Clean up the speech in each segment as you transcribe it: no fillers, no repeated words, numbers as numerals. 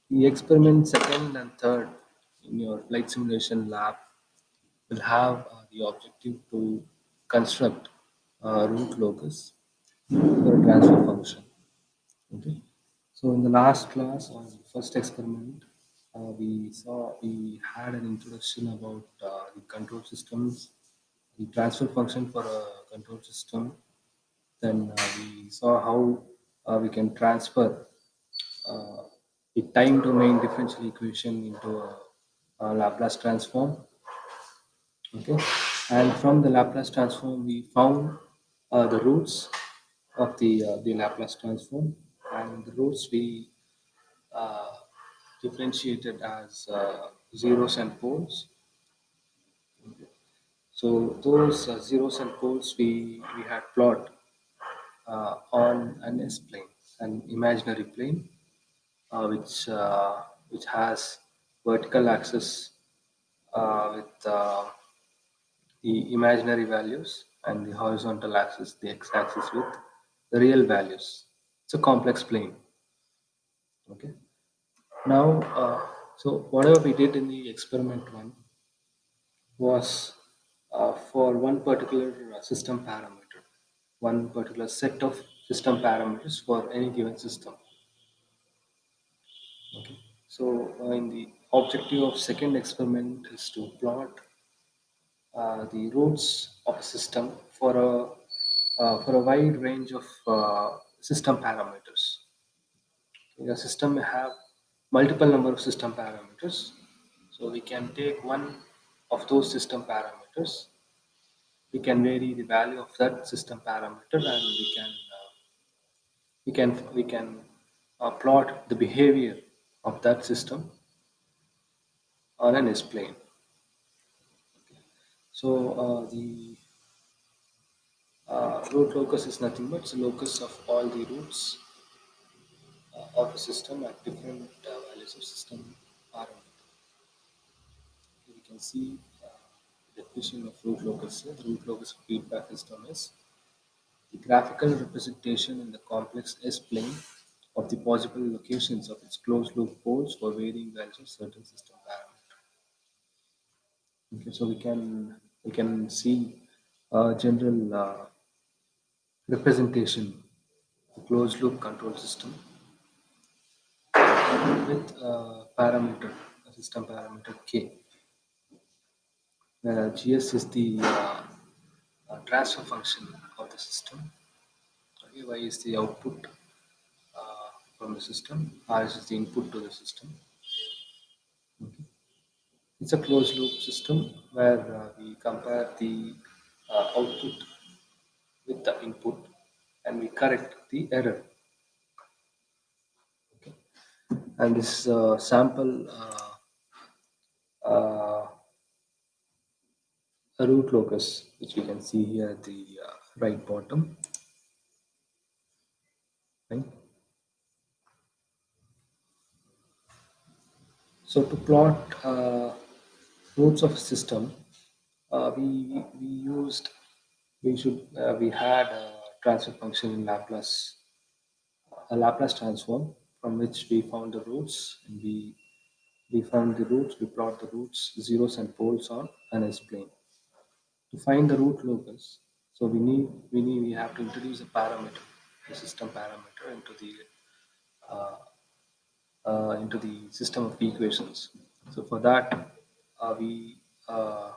The experiment second and third in your flight simulation lab will have the objective to construct root locus for a transfer function. Okay. So in the last class or the first experiment, we had an introduction about the control systems, the transfer function for a control system. Then we saw how we can transfer uh, a time domain differential equation into a Laplace transform. Okay, and from the Laplace transform, we found the roots of the Laplace transform, and the roots we uh, differentiated as zeros and poles. So those zeros and poles we had plot on an S plane, an imaginary plane, which has vertical axis with the imaginary values and the horizontal axis, the x-axis with the real values. It's a complex plane. Okay. Now, so whatever we did in the experiment one was for one particular system parameter, one particular set of system parameters for any given system. Okay. So in the objective of second experiment is to plot the roots of a system for a wide range of system parameters. The system may have multiple number of system parameters, so we can take one of those system parameters. We can vary the value of that system parameter, and we can plot the behavior of that system on an S plane. So the root locus is nothing but the locus of all the roots of a system at different values of system parameter. We can see the definition of root locus here. The root locus of feedback system is the graphical representation in the complex S-plane of the possible locations of its closed-loop poles for varying values of certain system parameter. Okay, so we can see a general representation of a closed-loop control system with parameter, a system parameter K. GS is the transfer function of the system. Okay, Y is the output from the system. R is the input to the system. Okay. It's a closed loop system where we compare the output with the input and we correct the error. Okay. And this sample uh, a root locus, which we can see here at the right bottom. Right? So to plot roots of a system, we used we had a transfer function in Laplace, a Laplace transform from which we found the roots, and we found the roots, we plot the roots, zeros and poles on an S plane. To find the root locus, so we have to introduce a parameter, a system parameter uh, into the system of equations. So for that, uh, we uh,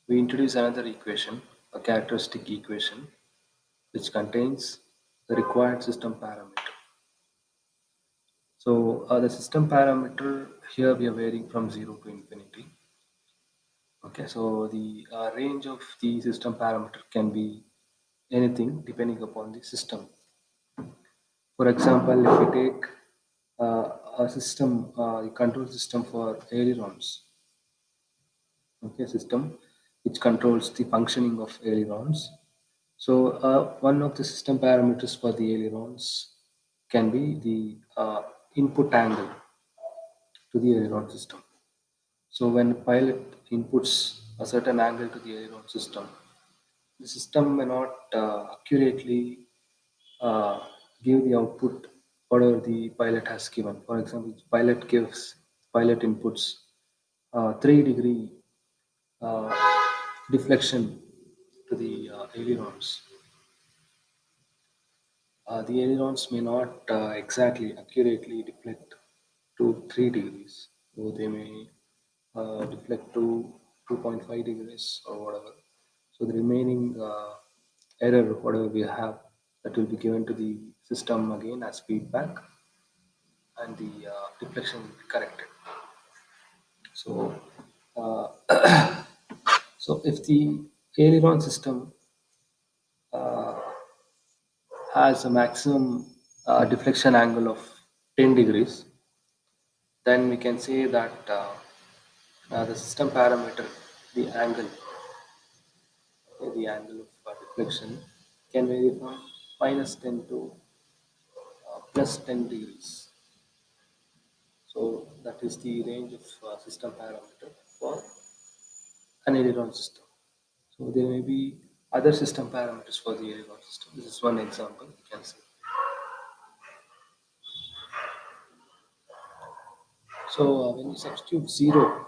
we introduce another equation, a characteristic equation, which contains the required system parameter. So the system parameter here we are varying from 0 to infinity. Okay, so the range of the system parameter can be anything depending upon the system. For example, if we take a system, a control system for ailerons, okay, system which controls the functioning of ailerons. So one of the system parameters for the ailerons can be the input angle to the aileron system. So when pilot inputs a certain angle to the aileron system, the system may not accurately uh, give the output whatever the pilot has given. For example, pilot inputs 3-degree uh, deflection to the ailerons. The ailerons may not exactly accurately deflect to 3 degrees, so they may deflect to 2.5 degrees or whatever. So the remaining error, whatever we have, that will be given to the system again as feedback, and the deflection will be corrected. So, uh, so if the aileron system has a maximum deflection angle of 10 degrees, then we can say that the system parameter, the angle, the angle of deflection can vary from minus 10 to plus 10 degrees. So that is the range of system parameter for an aileron system. So there may be other system parameters for the aileron system. This is one example you can see. So when you substitute 0,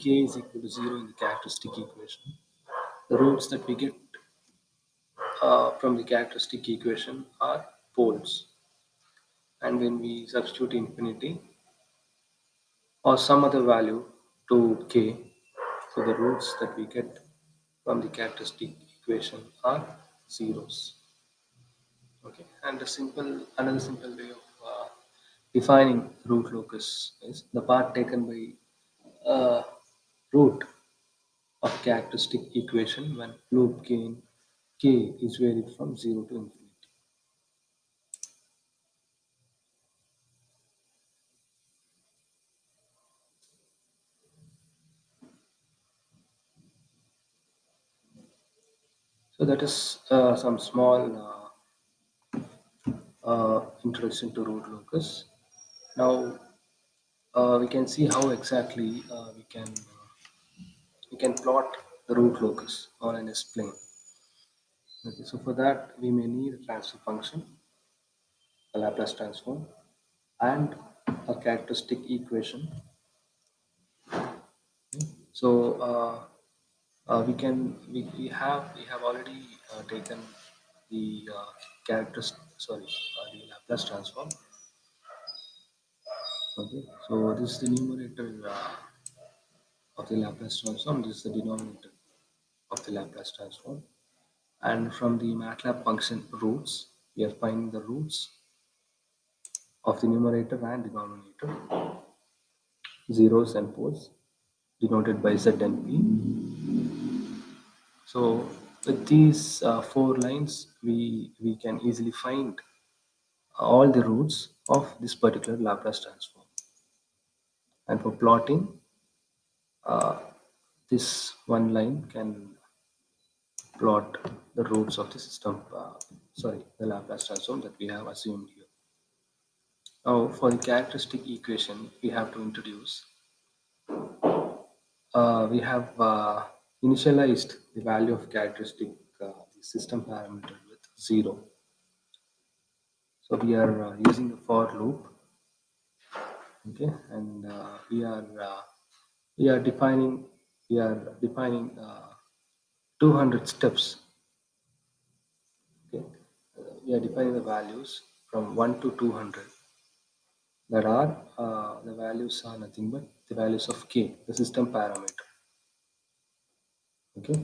k is equal to 0 in the characteristic equation, the roots that we get from the characteristic equation are poles. And when we substitute infinity or some other value to k, so the roots that we get from the characteristic equation are zeros. Okay, and another simple way of defining root locus is the part taken by root of characteristic equation when loop gain k is varied from 0 to infinity. So that is some small introduction to root locus. Now we can see how exactly we can plot the root locus on an S-plane. Okay, so for that we may need a transfer function, a Laplace transform, and a characteristic equation. So we have already taken the the Laplace transform. Okay, so this is the numerator of the Laplace transform. This is the denominator of the Laplace transform. And from the MATLAB function roots, we are finding the roots of the numerator and denominator, zeros and poles, denoted by Z and P. So with these four lines, we can easily find all the roots of this particular Laplace transform. And for plotting, uh, this one line can plot the roots of the system, the Laplace transform that we have assumed here. Now, for the characteristic equation, we have to introduce, we have initialized the value of characteristic the system parameter with 0. So we are using the for loop, okay, and we are defining we are defining 200 steps. Okay, we are defining the values from 1 to 200. That are the values are nothing but the values of k, the system parameter. Okay,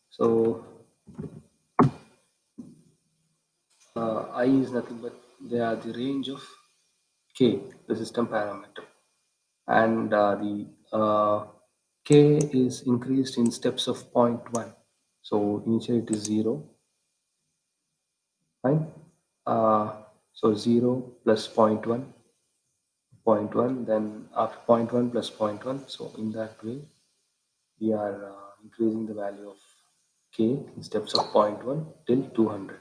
so I is nothing but they are the range of k, the system parameter, and the k is increased in steps of zero point 0.1. So initially it is 0, fine. So 0 plus zero point 0.1, zero point 0.1, then after zero point 0.1 plus zero point 0.1. So in that way, we are increasing the value of k in steps of zero point 0.1 till 200.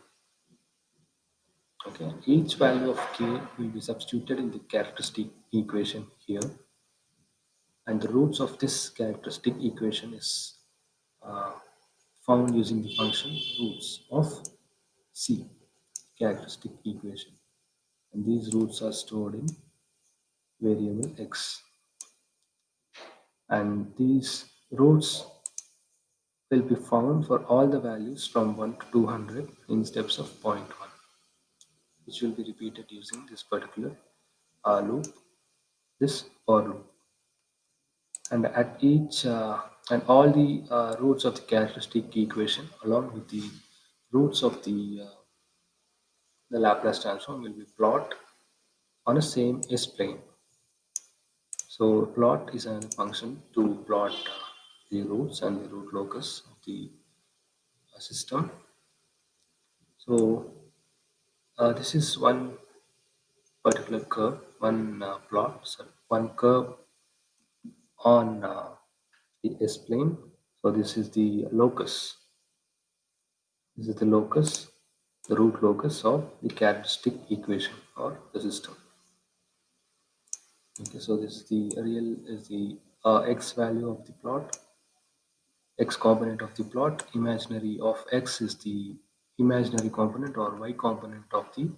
Okay, each value of k will be substituted in the characteristic equation here, and the roots of this characteristic equation is uh, found using the function roots of c characteristic equation. and these roots are stored in variable x, and these roots will be found for all the values from 1 to 200 in steps of 0.1, which will be repeated using this particular loop, this for loop. And at each and all the roots of the characteristic equation along with the roots of the Laplace transform will be plot on a same S plane. So plot is a function to plot the roots and the root locus of the system. So this is one particular curve, one plot, sorry, one curve on the S plane. So this is the locus. This is the locus, the root locus of the characteristic equation or the system. Okay, so this is the real is the x value of the plot, x component of the plot. Imaginary of x is the imaginary component or y component of the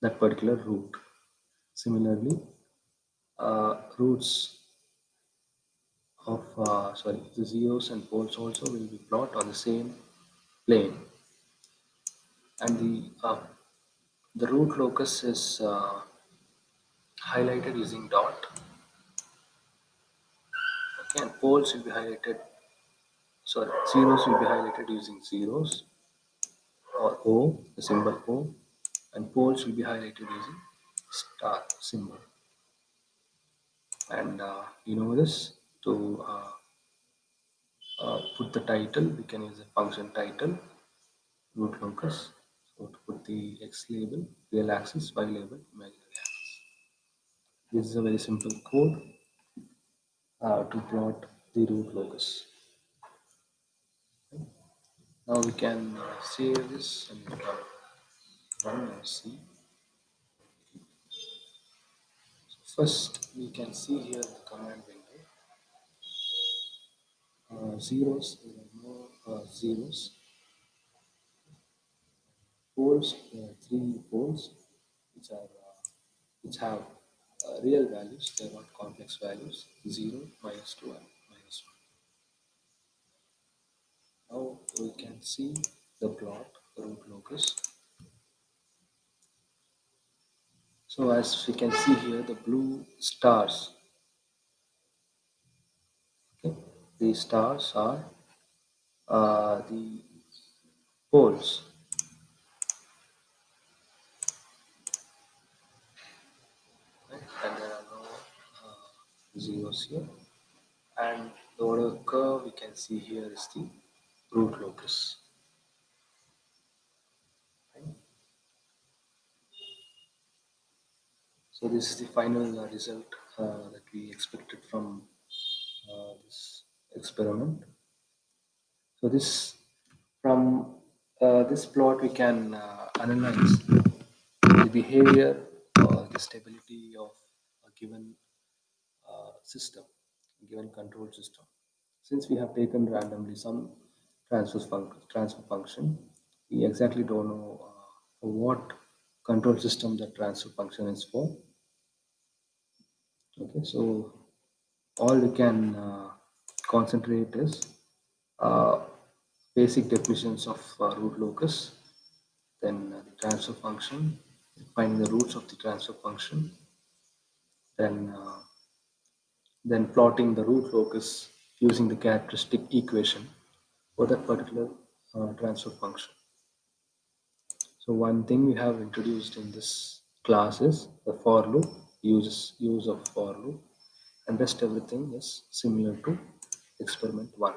that particular root. Similarly, roots of the zeros and poles also will be plot on the same plane, and the root locus is highlighted using dot. Okay, and poles will be highlighted. Sorry, zeros will be highlighted using zeros or O, the symbol O, and poles will be highlighted using star symbol. And you know this to put the title, we can use a function title root locus. So to put the x label, real axis, y label, imaginary axis. This is a very simple code to plot the root locus. Now we can save this and we can run and see. First, we can see here the command window. Zeros, there are no zeros. Poles, there are three poles, which have real values. They are not complex values. 0, -2, and -1. Now we can see the plot, the root locus. So as we can see here, the blue stars. Okay, these stars are the poles. Right? And there are no zeros here. And the order curve we can see here is the root locus. Right? So this is the final result that we expected from this experiment. So this from this plot we can analyze the behavior or the stability of a given system, a given control system. Since we have taken randomly some transfer function, we exactly don't know what control system the transfer function is for. Okay, so all we can concentrate is uh, basic definitions of root locus, then the transfer function, finding the roots of the transfer function, then then plotting the root locus using the characteristic equation for that particular transfer function. So one thing we have introduced in this class is the for loop, use of for loop, and rest everything is similar to experiment 1.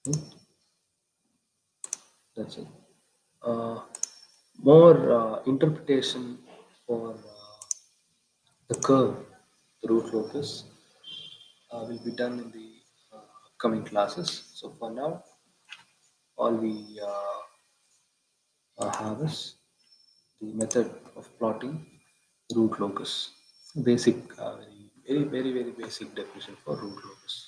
Okay, that's it. Uh, More interpretation for the curve, the root locus, will be done in the coming classes. So for now, all we have is the method of plotting root locus. Basic, very basic definition for root locus.